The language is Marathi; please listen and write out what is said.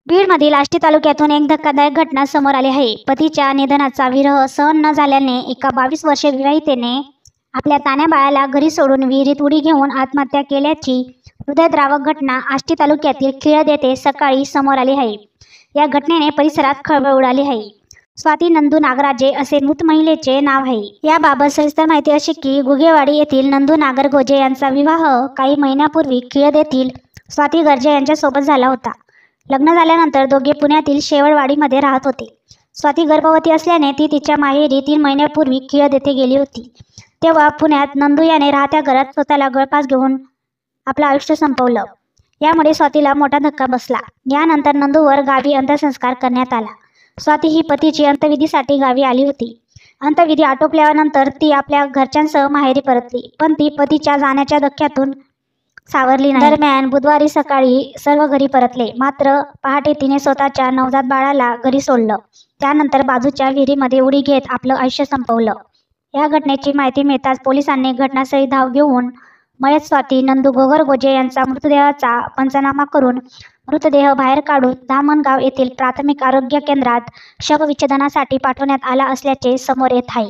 बीडमधील आष्टी तालुक्यातून एक धक्कादायक घटना समोर आली आहे। पतीच्या निधनाचा विरह सहन न झाल्याने एका 22 वर्षीय विवाहितेने आपल्या तान्ह्या बाळाला घरी सोडून विहिरीत उडी घेऊन आत्महत्या केल्याची हृदयद्रावक घटना आष्टी तालुक्यातील खिळद येथे सकाळी समोर आली आहे। या घटनेने परिसरात खळबळ उडाली आहे। स्वाती नंदू नागराजे असे मृत महिलेचे नाव आहे। याबाबत सविस्तर माहिती अशी की घुगेवाडी येथील नंदू नागरगोजे यांचा विवाह काही महिन्यापूर्वी खिळद येथील स्वाती गर्जे यांच्यासोबत झाला होता। लग्न झाल्यानंतर दोघे पुण्यातील शेवळवाडीमध्ये राहत होते। स्वाती गर्भवती असल्याने ती तिच्या माहेरी 3 महिन्यापूर्वी खिळद येथे गेली होती। तेव्हा पुण्यात नंदू याने राहत्या घरात स्वतःला गळफास घेऊन आपलं आयुष्य संपवलं। यामुळे स्वातीला मोठा धक्का बसला। यानंतर नंदूवर गावी अंत्यसंस्कार करण्यात आला। स्वाती ही पतीची अंत्यविधीसाठी गावी आली होती। अंत्यविधी आटोपल्यानंतर ती आपल्या घरच्यांसह माहेरी परतली, पण ती पतीच्या जाण्याच्या धक्क्यातून सावरली नाही। दरम्यान बुधवारी सकाळी सर्व घरी परतले, मात्र पहाटे तिने स्वतःच्या नवजात बाळाला घरी सोडलं। त्यानंतर बाजूच्या विहिरीमध्ये उडी घेत आपलं आयुष्य संपवलं। या घटनेची माहिती मिळताच पोलिसांनी घटनास्थळी धाव घेऊन मयत स्वाती नंदू गोगरगोजे यांचा मृतदेहाचा पंचनामा करून मृतदेह बाहेर काढून धामणगाव येथील प्राथमिक आरोग्य केंद्रात शवविच्छेदनासाठी पाठवण्यात आला असल्याचे समोर येत आहे।